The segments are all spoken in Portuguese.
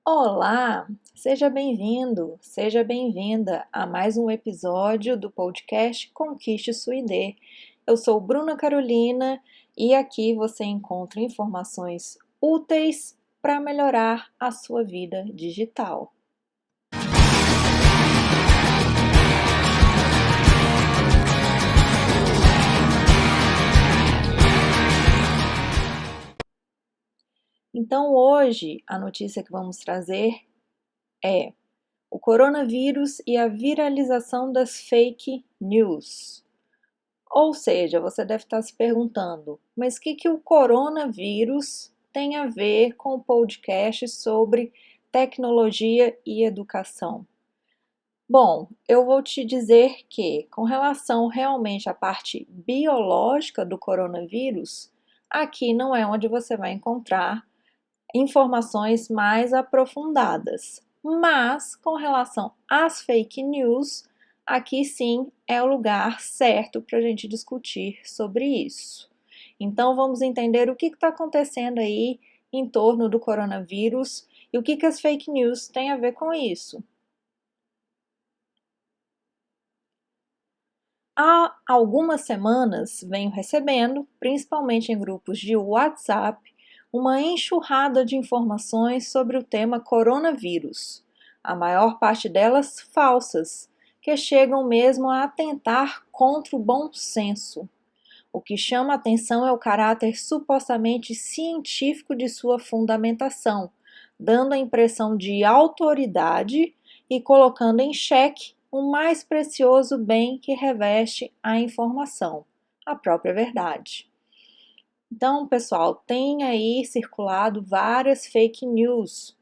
Olá, seja bem-vindo, seja bem-vinda a mais um episódio do podcast Conquiste Sua ID. Eu sou Bruna Carolina e aqui você encontra informações úteis para melhorar a sua vida digital. Então, hoje, a notícia que vamos trazer é o coronavírus e a viralização das fake news. Ou seja, você deve estar se perguntando, mas o que o coronavírus tem a ver com o podcast sobre tecnologia e educação? Bom, eu vou te dizer que, com relação realmente à parte biológica do coronavírus, aqui não é onde você vai encontrar informações mais aprofundadas. Mas, com relação às fake news, aqui sim é o lugar certo para a gente discutir sobre isso. Então, vamos entender o que está acontecendo aí em torno do coronavírus e o que as fake news têm a ver com isso. Há algumas semanas venho recebendo, principalmente em grupos de WhatsApp, uma enxurrada de informações sobre o tema coronavírus, a maior parte delas falsas, que chegam mesmo a atentar contra o bom senso. O que chama a atenção é o caráter supostamente científico de sua fundamentação, dando a impressão de autoridade e colocando em xeque o mais precioso bem que reveste a informação, a própria verdade. Então, pessoal, tem aí circulado várias fake news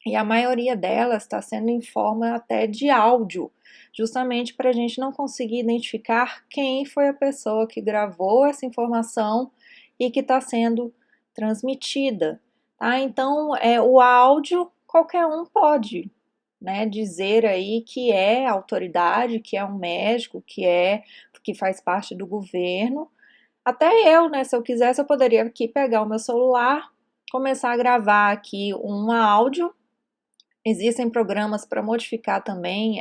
e a maioria delas está sendo em forma até de áudio, justamente para a gente não conseguir identificar quem foi a pessoa que gravou essa informação e que está sendo transmitida. Tá? Então, o áudio qualquer um pode, né, dizer aí que é autoridade, que é um médico, que faz parte do governo. Até eu, né, se eu quisesse, eu poderia aqui pegar o meu celular, começar a gravar aqui um áudio. Existem programas para modificar também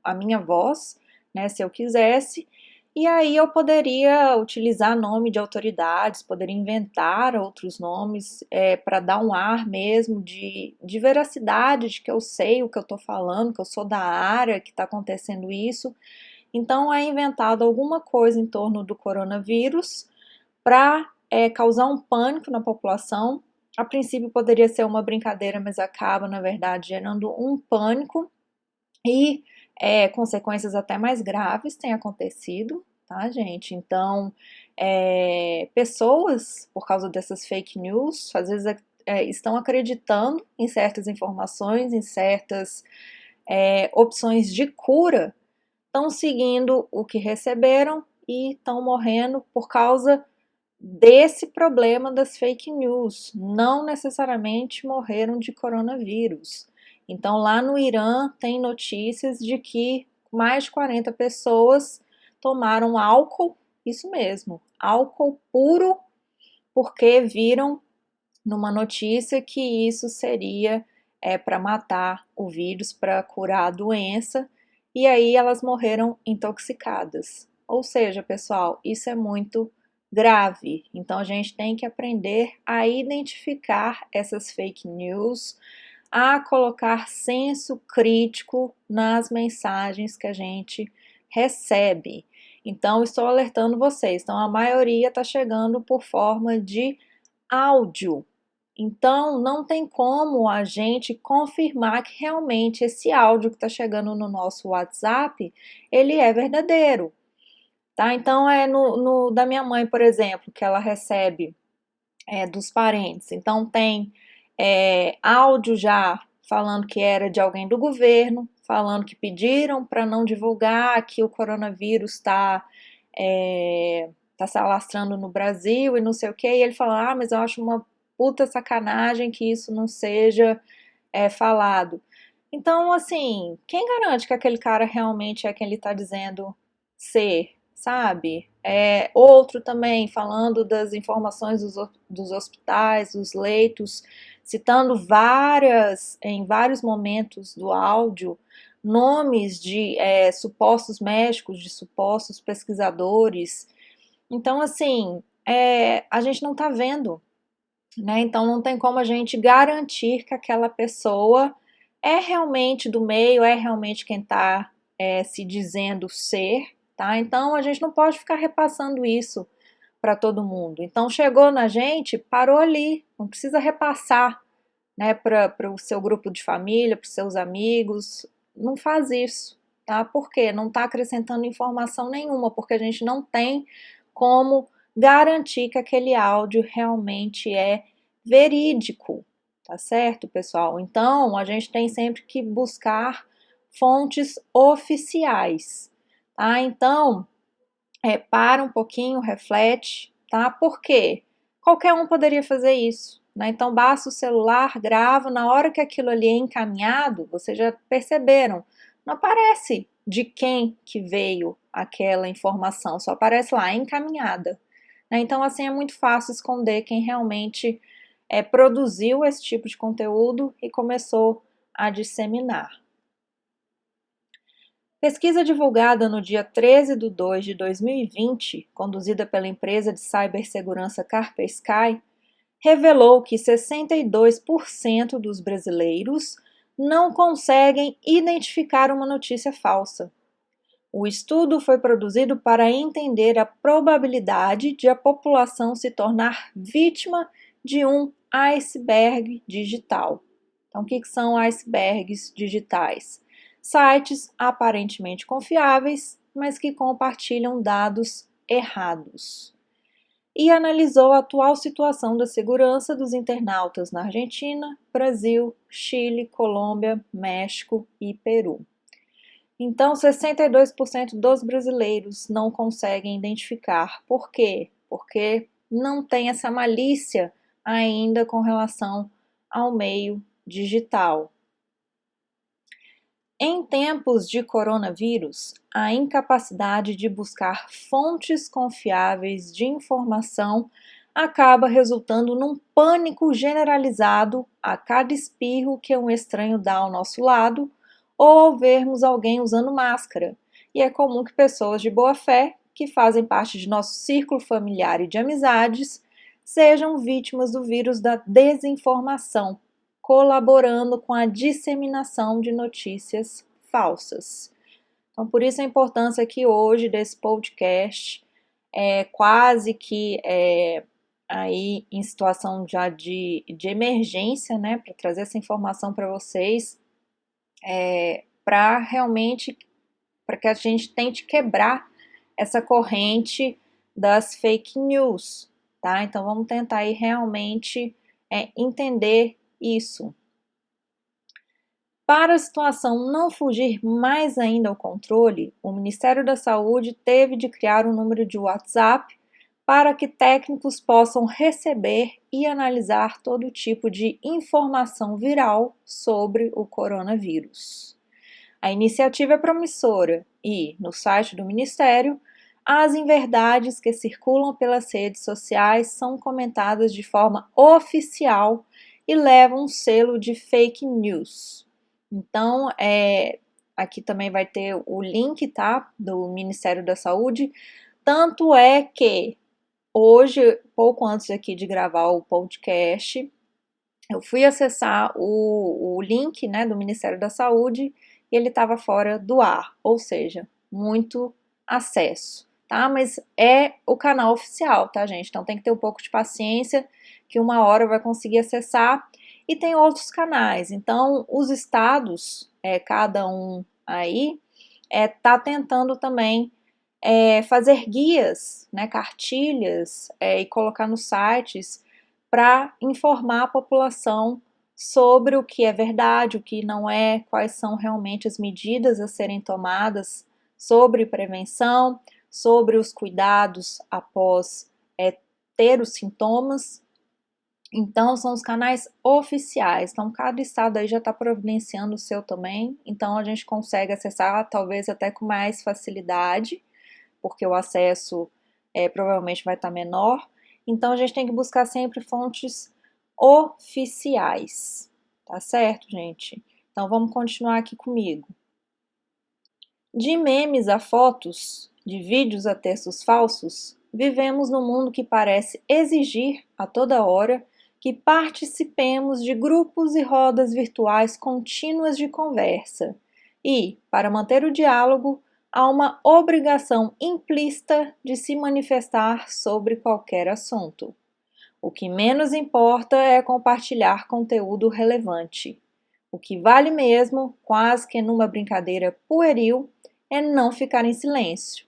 a minha voz, né, se eu quisesse, e aí eu poderia utilizar nome de autoridades, poderia inventar outros nomes para dar um ar mesmo de veracidade, de que eu sei o que eu estou falando, que eu sou da área, que está acontecendo isso. Então é inventado alguma coisa em torno do coronavírus para causar um pânico na população. A princípio poderia ser uma brincadeira, mas acaba, na verdade, gerando um pânico e consequências até mais graves têm acontecido, tá, gente? Então, pessoas, por causa dessas fake news, às vezes estão acreditando em certas informações, em certas opções de cura, estão seguindo o que receberam e estão morrendo por causa desse problema das fake news, não necessariamente morreram de coronavírus. Então, lá no Irã, tem notícias de que mais de 40 pessoas tomaram álcool, isso mesmo, álcool puro, porque viram numa notícia que isso seria para matar o vírus, para curar a doença, e aí elas morreram intoxicadas. Ou seja, pessoal, isso é muito grave. Então a gente tem que aprender a identificar essas fake news, a colocar senso crítico nas mensagens que a gente recebe. Então, estou alertando vocês. Então, a maioria está chegando por forma de áudio. Então, não tem como a gente confirmar que realmente esse áudio que está chegando no nosso WhatsApp, ele é verdadeiro, tá? Então, no da minha mãe, por exemplo, que ela recebe dos parentes. Então, tem áudio já falando que era de alguém do governo, falando que pediram para não divulgar que o coronavírus tá se alastrando no Brasil e não sei o que, e ele fala, mas eu acho uma puta sacanagem que isso não seja falado. Então, assim, quem garante que aquele cara realmente é quem ele está dizendo ser, sabe? Outro também falando das informações dos hospitais, dos leitos, citando em vários momentos do áudio, nomes de supostos médicos, de supostos pesquisadores. Então, assim, a gente não está vendo, né? Então, não tem como a gente garantir que aquela pessoa é realmente do meio, é realmente quem está se dizendo ser, tá? Então, a gente não pode ficar repassando isso para todo mundo. Então, chegou na gente, parou ali, não precisa repassar, né, para o seu grupo de família, para os seus amigos, não faz isso, tá? Por quê? Não está acrescentando informação nenhuma, porque a gente não tem como garantir que aquele áudio realmente é verídico, tá certo, pessoal? Então, a gente tem sempre que buscar fontes oficiais, tá? Então, para um pouquinho, reflete, tá? Por quê? Qualquer um poderia fazer isso, né? Então basta o celular, grava, na hora que aquilo ali é encaminhado, vocês já perceberam, não aparece de quem que veio aquela informação, só aparece lá, encaminhada. Né? Então assim é muito fácil esconder quem realmente produziu esse tipo de conteúdo e começou a disseminar. Pesquisa divulgada no dia 13/2/2020, conduzida pela empresa de cibersegurança Kaspersky, revelou que 62% dos brasileiros não conseguem identificar uma notícia falsa. O estudo foi produzido para entender a probabilidade de a população se tornar vítima de um iceberg digital. Então, o que são icebergs digitais? Sites aparentemente confiáveis, mas que compartilham dados errados. E analisou a atual situação da segurança dos internautas na Argentina, Brasil, Chile, Colômbia, México e Peru. Então, 62% dos brasileiros não conseguem identificar. Por quê? Porque não tem essa malícia ainda com relação ao meio digital. Em tempos de coronavírus, a incapacidade de buscar fontes confiáveis de informação acaba resultando num pânico generalizado a cada espirro que um estranho dá ao nosso lado ou ao vermos alguém usando máscara. E é comum que pessoas de boa fé, que fazem parte de nosso círculo familiar e de amizades, sejam vítimas do vírus da desinformação, colaborando com a disseminação de notícias falsas. Então, por isso a importância aqui hoje desse podcast, quase que aí em situação já de emergência, né, para trazer essa informação para vocês, para realmente, para que a gente tente quebrar essa corrente das fake news, tá? Então vamos tentar aí realmente entender isso. Para a situação não fugir mais ainda ao controle, o Ministério da Saúde teve de criar um número de WhatsApp para que técnicos possam receber e analisar todo tipo de informação viral sobre o coronavírus. A iniciativa é promissora e, no site do Ministério, as inverdades que circulam pelas redes sociais são comentadas de forma oficial e levam um selo de fake news. Então, aqui também vai ter o link, tá, do Ministério da Saúde. Tanto é que hoje, pouco antes aqui de gravar o podcast, eu fui acessar o link, né, do Ministério da Saúde e ele estava fora do ar, ou seja, muito acesso, tá? Mas é o canal oficial, tá, gente? Então tem que ter um pouco de paciência, que uma hora vai conseguir acessar. E tem outros canais. Então, os estados, cada um aí, tá tentando também fazer guias, né, cartilhas, e colocar nos sites para informar a população sobre o que é verdade, o que não é, quais são realmente as medidas a serem tomadas sobre prevenção, sobre os cuidados após ter os sintomas. Então, são os canais oficiais. Então, cada estado aí já está providenciando o seu também. Então, a gente consegue acessar talvez até com mais facilidade, porque o acesso provavelmente vai estar menor. Então, a gente tem que buscar sempre fontes oficiais, tá certo, gente? Então, vamos continuar aqui comigo. De memes a fotos, de vídeos a textos falsos, vivemos num mundo que parece exigir, a toda hora, que participemos de grupos e rodas virtuais contínuas de conversa. E, para manter o diálogo, há uma obrigação implícita de se manifestar sobre qualquer assunto. O que menos importa é compartilhar conteúdo relevante. O que vale mesmo, quase que numa brincadeira pueril, é não ficar em silêncio.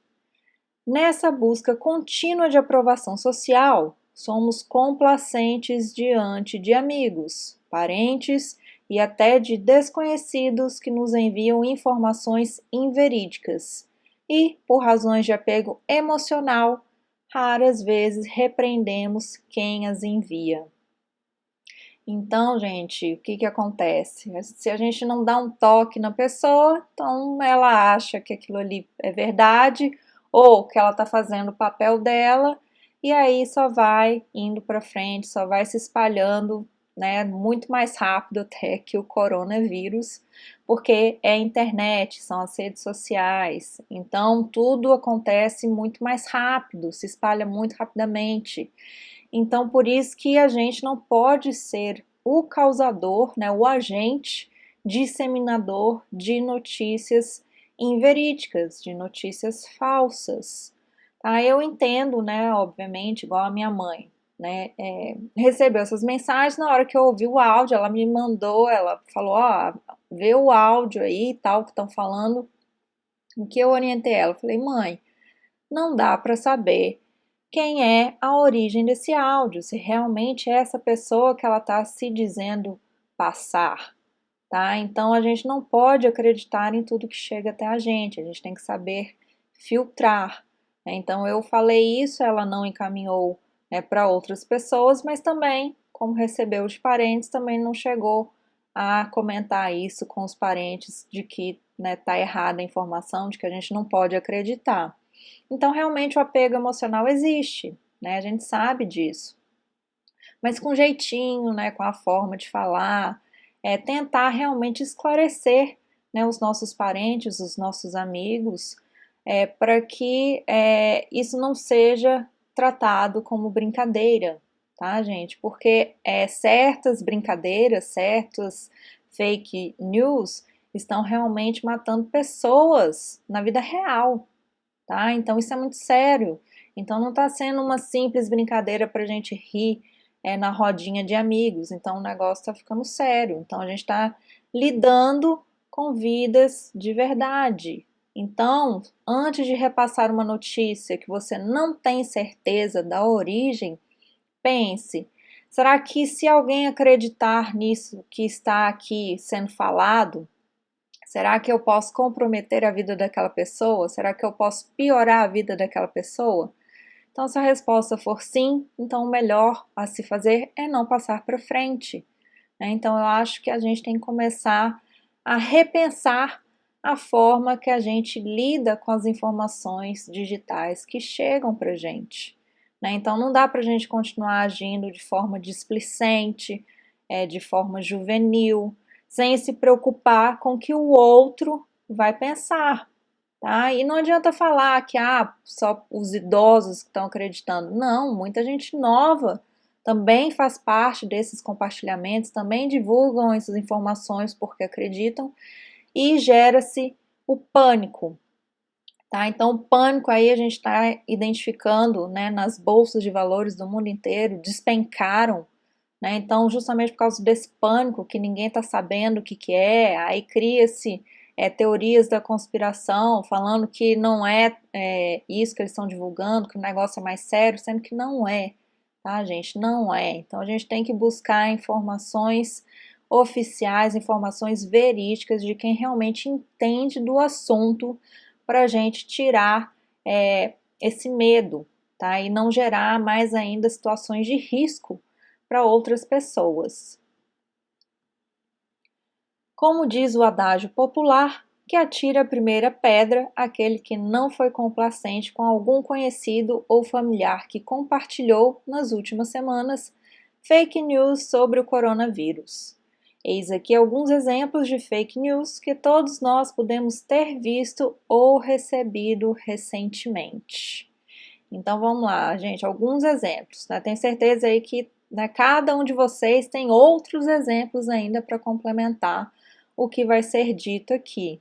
Nessa busca contínua de aprovação social, somos complacentes diante de amigos, parentes e até de desconhecidos que nos enviam informações inverídicas e, por razões de apego emocional, raras vezes repreendemos quem as envia. Então, gente, o que acontece? Se a gente não dá um toque na pessoa, então ela acha que aquilo ali é verdade ou que ela está fazendo o papel dela e aí só vai indo para frente, só vai se espalhando, né, muito mais rápido até que o coronavírus, porque é a internet, são as redes sociais, então tudo acontece muito mais rápido, se espalha muito rapidamente. Então, por isso que a gente não pode ser o causador, né, o agente disseminador de notícias inverídicas, de notícias falsas. Tá? Eu entendo, né, obviamente, igual a minha mãe, né, recebeu essas mensagens, na hora que eu ouvi o áudio, ela me mandou, ela falou, ó, vê o áudio aí e tal, que estão falando, o que eu orientei ela, eu falei, mãe, não dá para saber quem é a origem desse áudio, se realmente é essa pessoa que ela está se dizendo passar, tá? Então a gente não pode acreditar em tudo que chega até a gente tem que saber filtrar, né? Então eu falei isso, ela não encaminhou, né, para outras pessoas, mas também, como recebeu de parentes, também não chegou a comentar isso com os parentes de que, né, tá errada a informação, de que a gente não pode acreditar. Então, realmente, o apego emocional existe, né? A gente sabe disso. Mas com jeitinho, né? Com a forma de falar, tentar realmente esclarecer, né, os nossos parentes, os nossos amigos, para que isso não seja tratado como brincadeira, tá, gente? Porque certas brincadeiras, certas fake news estão realmente matando pessoas na vida real, tá? Então isso é muito sério. Então não está sendo uma simples brincadeira para a gente rir na rodinha de amigos. Então o negócio está ficando sério. Então a gente está lidando com vidas de verdade. Então, antes de repassar uma notícia que você não tem certeza da origem, pense: será que se alguém acreditar nisso que está aqui sendo falado, será que eu posso comprometer a vida daquela pessoa? Será que eu posso piorar a vida daquela pessoa? Então, se a resposta for sim, então o melhor a se fazer é não passar para frente, né? Então, eu acho que a gente tem que começar a repensar a forma que a gente lida com as informações digitais que chegam para a gente, né? Então, não dá para a gente continuar agindo de forma displicente, de forma juvenil, sem se preocupar com o que o outro vai pensar, tá? E não adianta falar que só os idosos que estão acreditando. Não, muita gente nova também faz parte desses compartilhamentos, também divulgam essas informações porque acreditam e gera-se o pânico, tá? Então, o pânico aí a gente está identificando, né, nas bolsas de valores do mundo inteiro, despencaram, né? Então, justamente por causa desse pânico que ninguém está sabendo o que, que é, aí cria-se teorias da conspiração falando que não é isso que eles estão divulgando, que o negócio é mais sério, sendo que não é, tá, gente? Não é. Então, a gente tem que buscar informações oficiais, informações verídicas de quem realmente entende do assunto para a gente tirar esse medo, tá? E não gerar mais ainda situações de risco para outras pessoas. Como diz o adágio popular, que atire a primeira pedra aquele que não foi complacente com algum conhecido ou familiar que compartilhou, nas últimas semanas, fake news sobre o coronavírus. Eis aqui alguns exemplos de fake news que todos nós podemos ter visto ou recebido recentemente. Então vamos lá, gente, alguns exemplos, né? Tenho certeza aí que, né, cada um de vocês tem outros exemplos ainda para complementar o que vai ser dito aqui.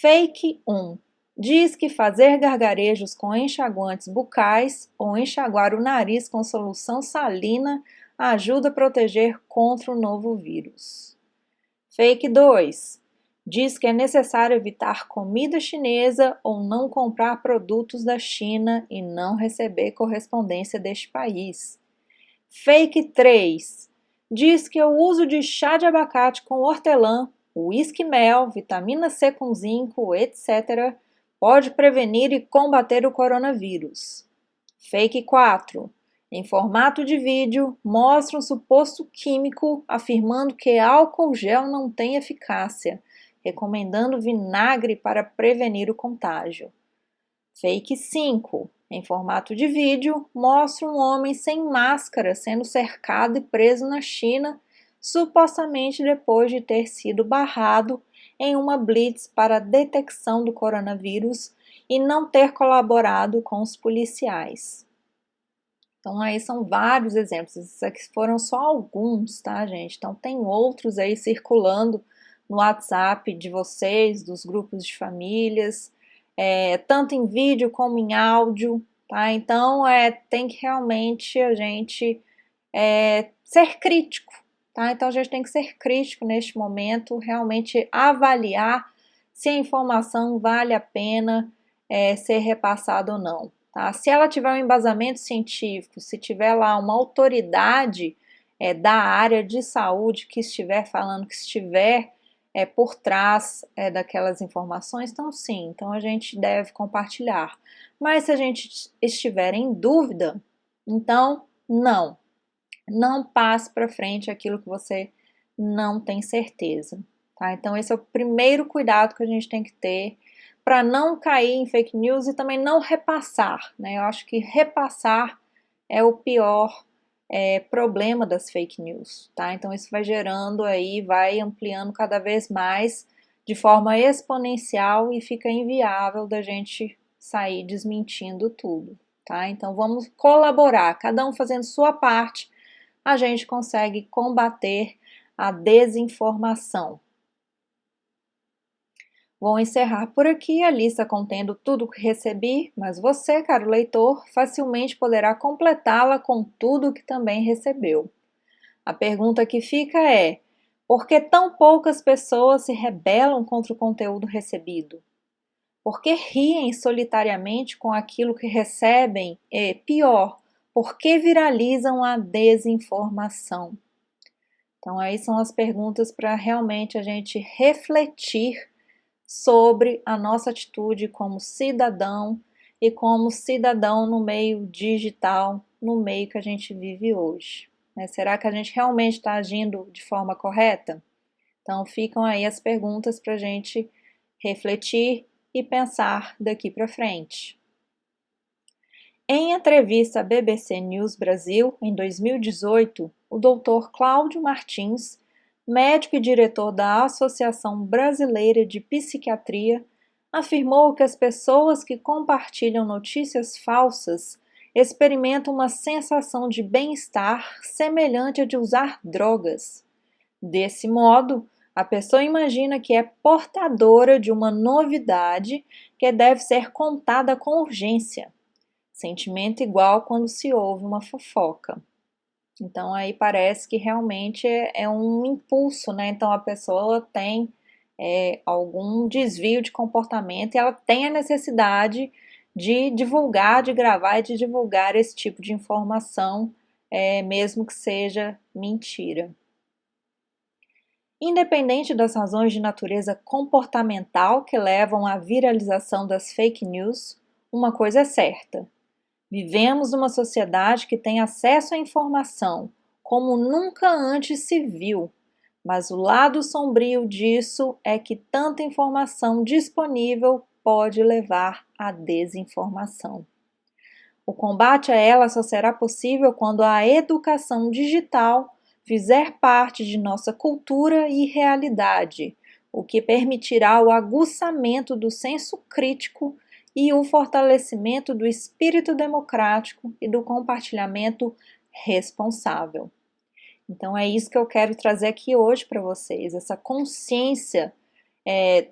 Fake 1. Diz que fazer gargarejos com enxaguantes bucais ou enxaguar o nariz com solução salina ajuda a proteger contra o novo vírus. Fake 2. Diz que é necessário evitar comida chinesa ou não comprar produtos da China e não receber correspondência deste país. Fake 3. Diz que o uso de chá de abacate com hortelã, uísque-mel, vitamina C com zinco, etc., pode prevenir e combater o coronavírus. Fake 4. Em formato de vídeo, mostra um suposto químico afirmando que álcool gel não tem eficácia, recomendando vinagre para prevenir o contágio. Fake 5. Em formato de vídeo, mostra um homem sem máscara sendo cercado e preso na China, supostamente depois de ter sido barrado em uma blitz para a detecção do coronavírus e não ter colaborado com os policiais. Então aí são vários exemplos, esses aqui foram só alguns, tá, gente? Então tem outros aí circulando no WhatsApp de vocês, dos grupos de famílias, tanto em vídeo como em áudio, tá? Então tem que realmente a gente ser crítico, tá? Então a gente tem que ser crítico neste momento, realmente avaliar se a informação vale a pena ser repassada ou não. Tá? Se ela tiver um embasamento científico, se tiver lá uma autoridade da área de saúde que estiver falando, que estiver por trás daquelas informações, então sim, então a gente deve compartilhar. Mas se a gente estiver em dúvida, então não passe para frente aquilo que você não tem certeza. Tá? Então esse é o primeiro cuidado que a gente tem que ter para não cair em fake news e também não repassar, né? Eu acho que repassar é o pior problema das fake news, tá? Então isso vai gerando aí, vai ampliando cada vez mais de forma exponencial e fica inviável da gente sair desmentindo tudo, tá? Então vamos colaborar, cada um fazendo sua parte, a gente consegue combater a desinformação. Vou encerrar por aqui a lista contendo tudo o que recebi, mas você, caro leitor, facilmente poderá completá-la com tudo o que também recebeu. A pergunta que fica é: por que tão poucas pessoas se rebelam contra o conteúdo recebido? Por que riem solitariamente com aquilo que recebem? E, pior, por que viralizam a desinformação? Então, aí são as perguntas para realmente a gente refletir sobre a nossa atitude como cidadão e como cidadão no meio digital, no meio que a gente vive hoje. Será que a gente realmente está agindo de forma correta? Então ficam aí as perguntas para a gente refletir e pensar daqui para frente. Em entrevista à BBC News Brasil, em 2018, o Dr. Cláudio Martins, médico e diretor da Associação Brasileira de Psiquiatria, afirmou que as pessoas que compartilham notícias falsas experimentam uma sensação de bem-estar semelhante à de usar drogas. Desse modo, a pessoa imagina que é portadora de uma novidade que deve ser contada com urgência. Sentimento igual quando se ouve uma fofoca. Então aí parece que realmente é um impulso, né? Então a pessoa tem algum desvio de comportamento e ela tem a necessidade de divulgar, de gravar e de divulgar esse tipo de informação, mesmo que seja mentira. Independente das razões de natureza comportamental que levam à viralização das fake news, uma coisa é certa: vivemos numa sociedade que tem acesso à informação como nunca antes se viu, Mas o lado sombrio disso é que tanta informação disponível pode levar à desinformação. O combate a ela só será possível quando a educação digital fizer parte de nossa cultura e realidade, o que permitirá o aguçamento do senso crítico e o fortalecimento do espírito democrático e do compartilhamento responsável. Então é isso que eu quero trazer aqui hoje para vocês, essa consciência,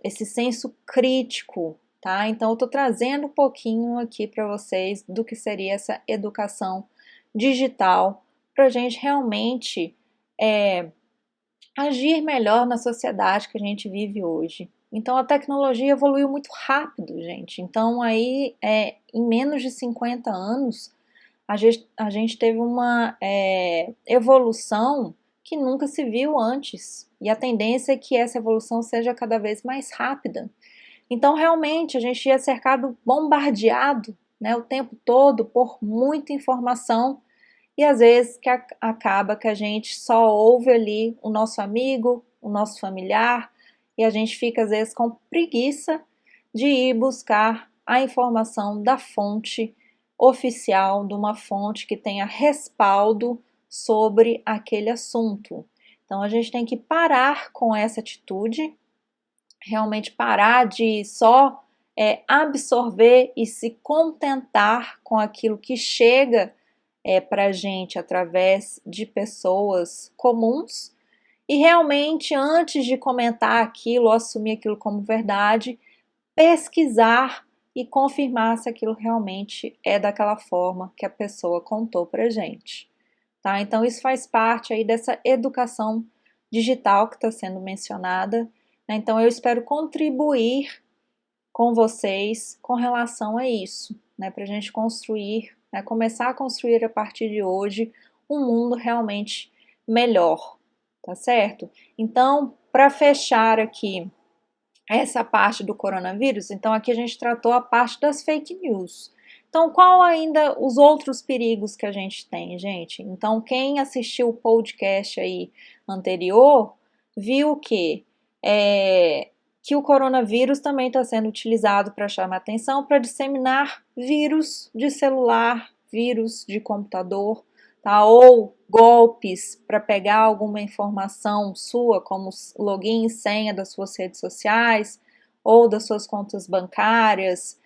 esse senso crítico, tá? Então eu estou trazendo um pouquinho aqui para vocês do que seria essa educação digital para a gente realmente agir melhor na sociedade que a gente vive hoje. Então a tecnologia evoluiu muito rápido, gente. Então aí em menos de 50 anos a gente teve uma evolução que nunca se viu antes. E a tendência é que essa evolução seja cada vez mais rápida. Então, realmente, a gente é cercado, bombardeado, né, o tempo todo por muita informação e às vezes acaba que a gente só ouve ali o nosso amigo, o nosso familiar e a gente fica às vezes com preguiça de ir buscar a informação da fonte oficial, de uma fonte que tenha respaldo sobre aquele assunto. Então a gente tem que parar com essa atitude, realmente parar de só absorver e se contentar com aquilo que chega para a gente através de pessoas comuns e realmente antes de comentar aquilo ou assumir aquilo como verdade, pesquisar e confirmar se aquilo realmente é daquela forma que a pessoa contou para gente, tá? Então isso faz parte aí dessa educação digital que está sendo mencionada, né? Então eu espero contribuir com vocês com relação a isso, né? Para a gente construir, né? Começar a construir a partir de hoje um mundo realmente melhor, tá certo? Então, para fechar aqui essa parte do coronavírus, então aqui a gente tratou a parte das fake news. Então, qual ainda os outros perigos que a gente tem, gente? Então, quem assistiu o podcast aí anterior viu que o coronavírus também está sendo utilizado para chamar atenção para disseminar vírus de celular, vírus de computador, tá? Ou golpes para pegar alguma informação sua, como login e senha das suas redes sociais, ou das suas contas bancárias,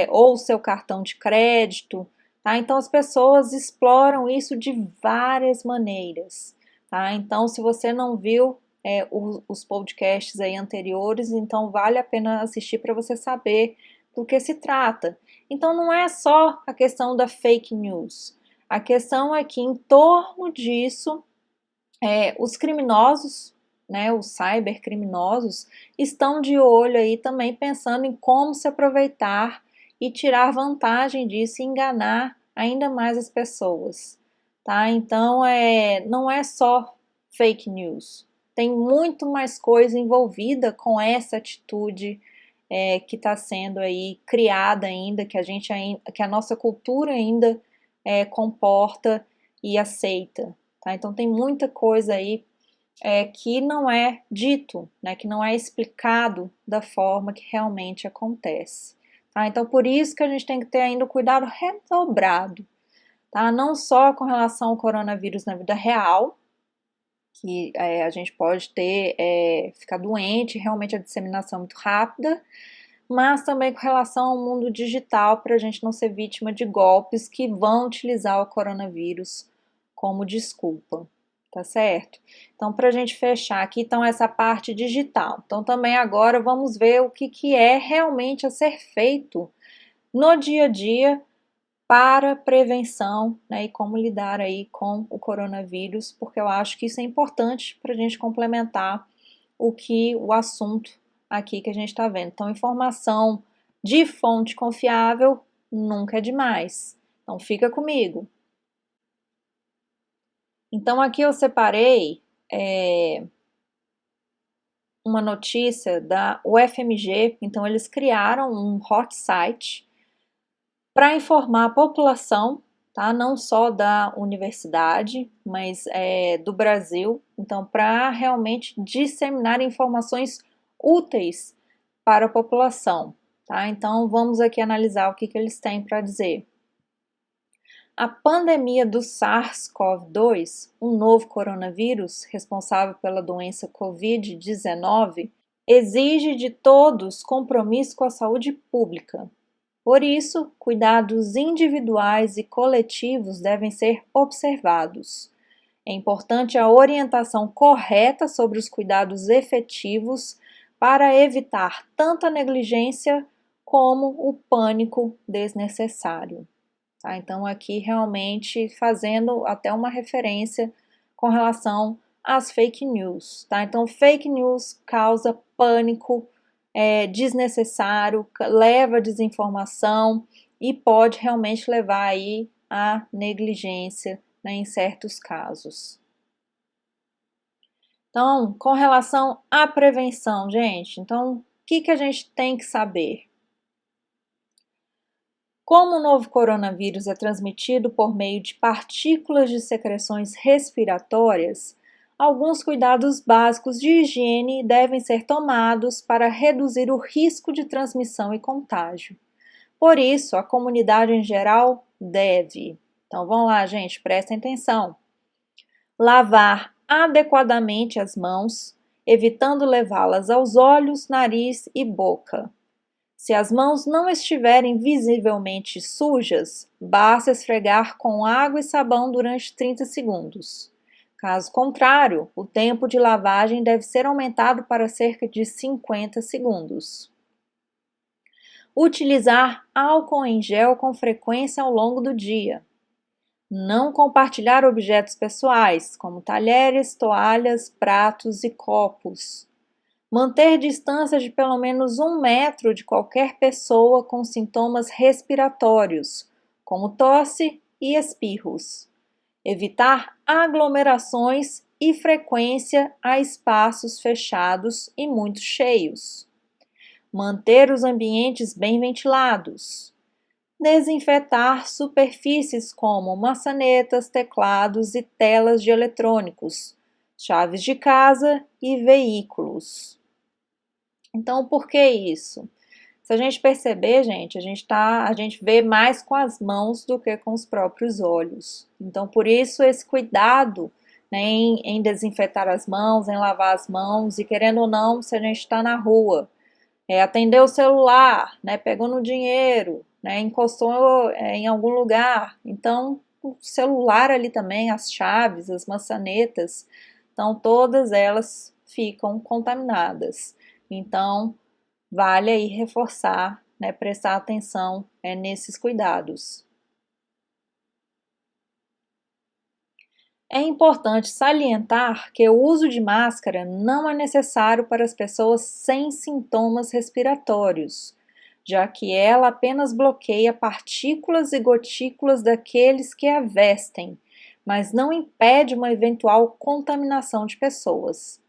ou seu cartão de crédito, tá? Então as pessoas exploram isso de várias maneiras, tá? Então se você não viu os podcasts aí anteriores, então vale a pena assistir para você saber do que se trata. Então não é só a questão da fake news. A questão é que em torno disso, os criminosos, né, os cybercriminosos, estão de olho aí também pensando em como se aproveitar e tirar vantagem disso e enganar ainda mais as pessoas, tá? Então, não é só fake news, tem muito mais coisa envolvida com essa atitude que está sendo aí criada ainda, que a nossa cultura ainda comporta e aceita, tá? Então tem muita coisa aí que não é dito, né? Que não é explicado da forma que realmente acontece, tá? Então por isso que a gente tem que ter ainda o cuidado redobrado, tá? Não só com relação ao coronavírus na vida real, que a gente pode ficar doente, realmente a disseminação é muito rápida, mas também com relação ao mundo digital, para a gente não ser vítima de golpes que vão utilizar o coronavírus como desculpa, tá certo? Então, para a gente fechar aqui, então, essa parte digital. Então, também agora vamos ver o que é realmente a ser feito no dia a dia para prevenção, né, e como lidar aí com o coronavírus, porque eu acho que isso é importante para a gente complementar o assunto aqui que a gente está vendo. Então, informação de fonte confiável nunca é demais. Então, fica comigo. Então, aqui eu separei uma notícia da UFMG. Então, eles criaram um hot site para informar a população tá? Não só da universidade, mas do Brasil. Então, para realmente disseminar informações úteis para a população, tá? Então, vamos aqui analisar o que eles têm para dizer. A pandemia do SARS-CoV-2, um novo coronavírus responsável pela doença Covid-19, exige de todos compromisso com a saúde pública. Por isso, cuidados individuais e coletivos devem ser observados. É importante a orientação correta sobre os cuidados efetivos para evitar tanto a negligência como o pânico desnecessário. Tá? Então, aqui realmente fazendo até uma referência com relação às fake news. Tá? Então, fake news causa pânico desnecessário, leva a desinformação e pode realmente levar aí à negligência, né, em certos casos. Então, com relação à prevenção, gente, então, o que a gente tem que saber? Como o novo coronavírus é transmitido por meio de partículas de secreções respiratórias, alguns cuidados básicos de higiene devem ser tomados para reduzir o risco de transmissão e contágio. Por isso, a comunidade em geral deve. Então, vamos lá, gente, prestem atenção. Lavar adequadamente as mãos, evitando levá-las aos olhos, nariz e boca. Se as mãos não estiverem visivelmente sujas, basta esfregar com água e sabão durante 30 segundos. Caso contrário, o tempo de lavagem deve ser aumentado para cerca de 50 segundos. Utilizar álcool em gel com frequência ao longo do dia. Não compartilhar objetos pessoais, como talheres, toalhas, pratos e copos. Manter distância de pelo menos 1 metro de qualquer pessoa com sintomas respiratórios, como tosse e espirros. Evitar aglomerações e frequência a espaços fechados e muito cheios. Manter os ambientes bem ventilados. Desinfetar superfícies como maçanetas, teclados e telas de eletrônicos, chaves de casa e veículos. Então, por que isso? Se a gente perceber, gente, a gente vê mais com as mãos do que com os próprios olhos. Então, por isso esse cuidado, né, em desinfetar as mãos, em lavar as mãos e, querendo ou não, se a gente está na rua, atender o celular, né, pegou no dinheiro, né, encostou em algum lugar. Então, o celular ali também, as chaves, as maçanetas, então todas elas ficam contaminadas. Então, vale aí reforçar, né, prestar atenção nesses cuidados. É importante salientar que o uso de máscara não é necessário para as pessoas sem sintomas respiratórios, já que ela apenas bloqueia partículas e gotículas daqueles que a vestem, mas não impede uma eventual contaminação de pessoas.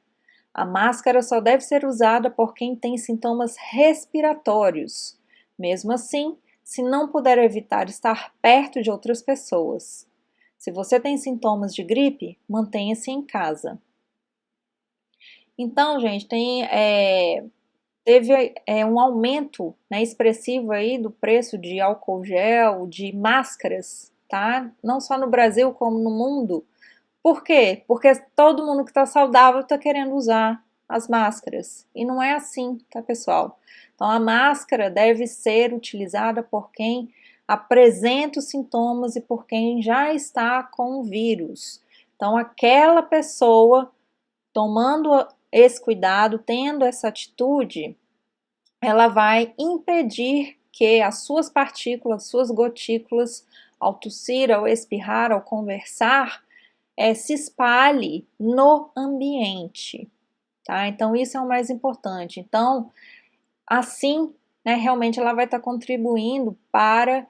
A máscara só deve ser usada por quem tem sintomas respiratórios, mesmo assim, se não puder evitar estar perto de outras pessoas. Se você tem sintomas de gripe, mantenha-se em casa. Então, gente, teve um aumento, né, expressivo aí do preço de álcool gel, de máscaras, tá? Não só no Brasil, como no mundo. Por quê? Porque todo mundo que está saudável está querendo usar as máscaras. E não é assim, tá, pessoal? Então, a máscara deve ser utilizada por quem apresenta os sintomas e por quem já está com o vírus. Então, aquela pessoa tomando esse cuidado, tendo essa atitude, ela vai impedir que as suas partículas, suas gotículas, ao tossir, ao espirrar, ao conversar, se espalhe no ambiente, tá? Então, isso é o mais importante. Então, assim, né, realmente ela vai estar contribuindo para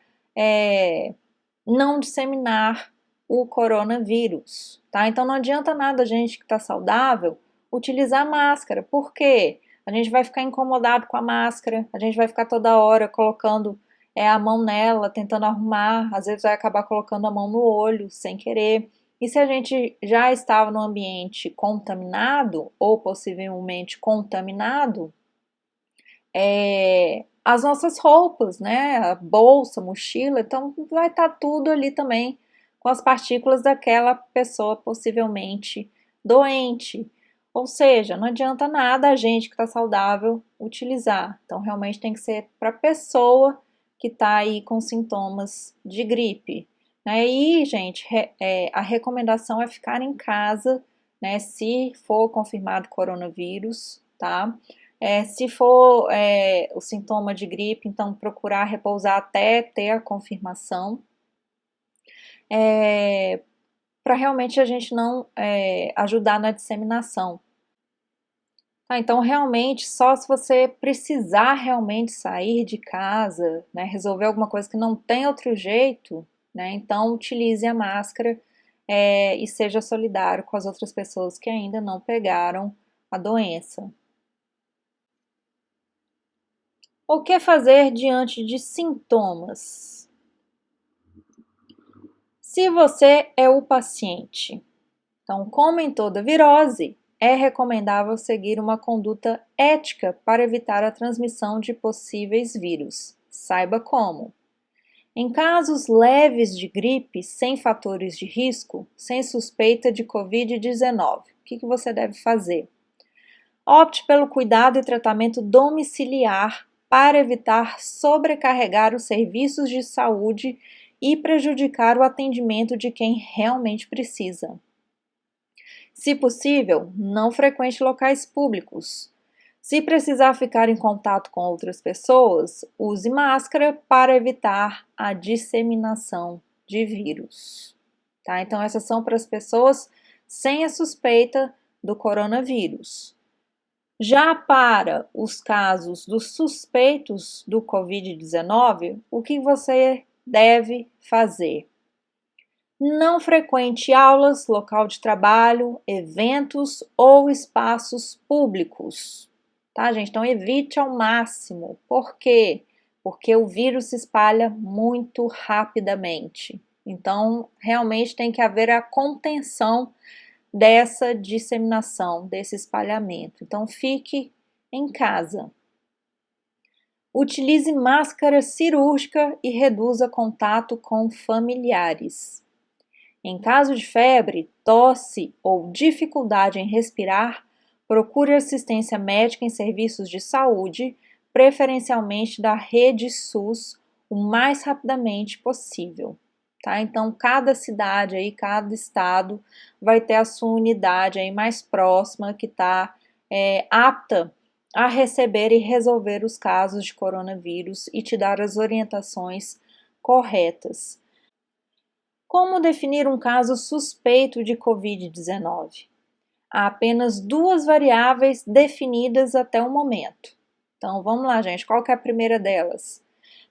não disseminar o coronavírus, tá? Então, não adianta nada a gente que está saudável utilizar máscara. Por quê? A gente vai ficar incomodado com a máscara, a gente vai ficar toda hora colocando a mão nela, tentando arrumar, às vezes vai acabar colocando a mão no olho sem querer. E se a gente já estava no ambiente contaminado ou possivelmente contaminado, as nossas roupas, né, a bolsa, mochila, então vai estar tudo ali também com as partículas daquela pessoa possivelmente doente. Ou seja, não adianta nada a gente que está saudável utilizar. Então, realmente tem que ser para a pessoa que está aí com sintomas de gripe. Né? E, gente, a recomendação é ficar em casa, né, se for confirmado coronavírus, tá? Se for o sintoma de gripe, então procurar repousar até ter a confirmação, para realmente a gente não ajudar na disseminação. Tá, então, realmente, só se você precisar realmente sair de casa, né, resolver alguma coisa que não tem outro jeito, né, então utilize a máscara e seja solidário com as outras pessoas que ainda não pegaram a doença. O que fazer diante de sintomas? Se você é o paciente, então, como em toda virose, é recomendável seguir uma conduta ética para evitar a transmissão de possíveis vírus. Saiba como. Em casos leves de gripe, sem fatores de risco, sem suspeita de Covid-19, o que você deve fazer? Opte pelo cuidado e tratamento domiciliar para evitar sobrecarregar os serviços de saúde e prejudicar o atendimento de quem realmente precisa. Se possível, não frequente locais públicos. Se precisar ficar em contato com outras pessoas, use máscara para evitar a disseminação de vírus. Tá? Então, essas são para as pessoas sem a suspeita do coronavírus. Já para os casos dos suspeitos do Covid-19, o que você deve fazer? Não frequente aulas, local de trabalho, eventos ou espaços públicos. Tá, gente? Então evite ao máximo. Por quê? Porque o vírus se espalha muito rapidamente. Então, realmente tem que haver a contenção dessa disseminação, desse espalhamento. Então, fique em casa. Utilize máscara cirúrgica e reduza contato com familiares. Em caso de febre, tosse ou dificuldade em respirar, procure assistência médica em serviços de saúde, preferencialmente da rede SUS, o mais rapidamente possível. Tá? Então, cada cidade aí, cada estado vai ter a sua unidade aí mais próxima que está apta a receber e resolver os casos de coronavírus e te dar as orientações corretas. Como definir um caso suspeito de Covid-19? Há apenas duas variáveis definidas até o momento. Então, vamos lá, gente. Qual que é a primeira delas?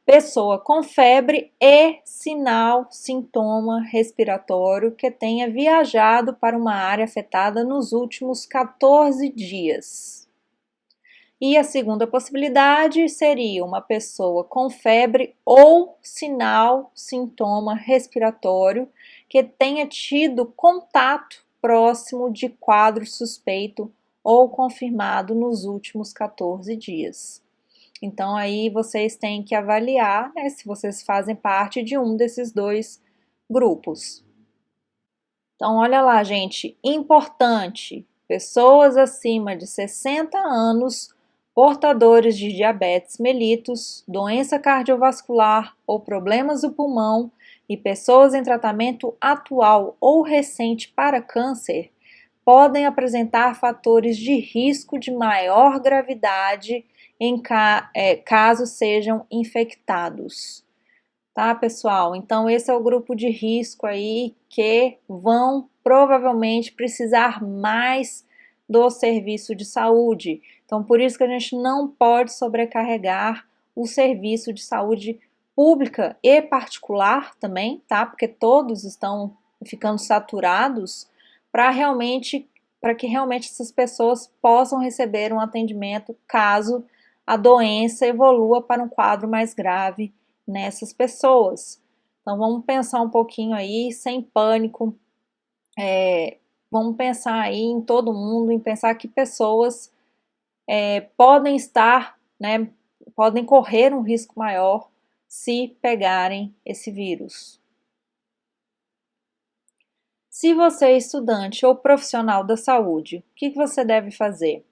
Pessoa com febre e sintoma respiratório que tenha viajado para uma área afetada nos últimos 14 dias. E a segunda possibilidade seria uma pessoa com febre ou sintoma respiratório que tenha tido contato próximo de quadro suspeito ou confirmado nos últimos 14 dias. Então, aí vocês têm que avaliar, né, se vocês fazem parte de um desses dois grupos. Então, olha lá, gente, importante: pessoas acima de 60 anos, portadores de diabetes mellitus, doença cardiovascular ou problemas do pulmão e pessoas em tratamento atual ou recente para câncer podem apresentar fatores de risco de maior gravidade caso sejam infectados. Tá, pessoal? Então, esse é o grupo de risco aí que vão provavelmente precisar mais do serviço de saúde. Então, por isso que a gente não pode sobrecarregar o serviço de saúde pública e particular também, tá? Porque todos estão ficando saturados para que realmente essas pessoas possam receber um atendimento caso a doença evolua para um quadro mais grave nessas pessoas. Então vamos pensar um pouquinho aí, sem pânico, vamos pensar aí em todo mundo, em pensar que pessoas podem estar, né, podem correr um risco maior se pegarem esse vírus. Se você é estudante ou profissional da saúde, o que você deve fazer?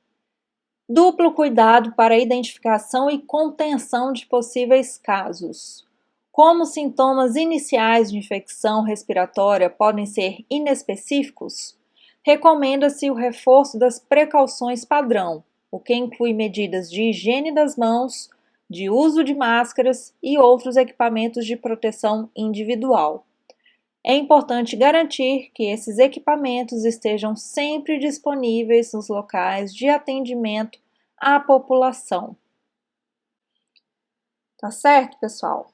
Duplo cuidado para a identificação e contenção de possíveis casos. Como sintomas iniciais de infecção respiratória podem ser inespecíficos, recomenda-se o reforço das precauções padrão, o que inclui medidas de higiene das mãos, de uso de máscaras e outros equipamentos de proteção individual. É importante garantir que esses equipamentos estejam sempre disponíveis nos locais de atendimento à população. Tá certo, pessoal?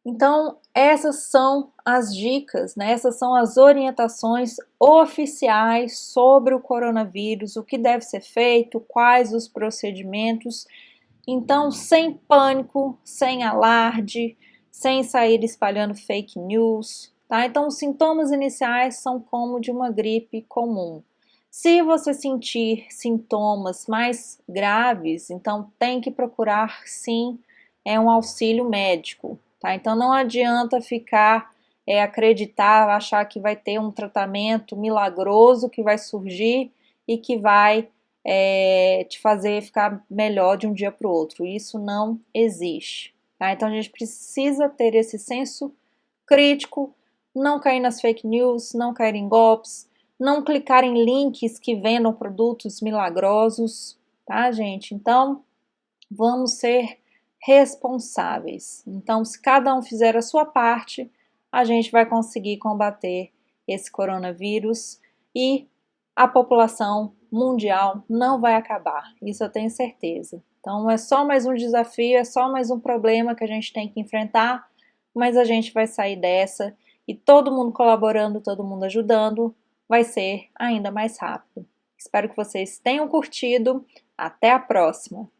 Então, essas são as dicas, né? Essas são as orientações oficiais sobre o coronavírus, o que deve ser feito, quais os procedimentos. Então, sem pânico, sem alarde, sem sair espalhando fake news, tá? Então, os sintomas iniciais são como de uma gripe comum. Se você sentir sintomas mais graves, então tem que procurar sim um auxílio médico, tá? Então não adianta ficar acreditar, achar que vai ter um tratamento milagroso que vai surgir e que vai te fazer ficar melhor de um dia para o outro. Isso não existe, tá? Então a gente precisa ter esse senso crítico, não cair nas fake news, não cair em golpes, não clicar em links que vendam produtos milagrosos, tá, gente? Então, vamos ser responsáveis. Então, se cada um fizer a sua parte, a gente vai conseguir combater esse coronavírus e a população mundial não vai acabar. Isso eu tenho certeza. Então, é só mais um desafio, é só mais um problema que a gente tem que enfrentar, mas a gente vai sair dessa e todo mundo colaborando, todo mundo ajudando, vai ser ainda mais rápido. Espero que vocês tenham curtido. Até a próxima!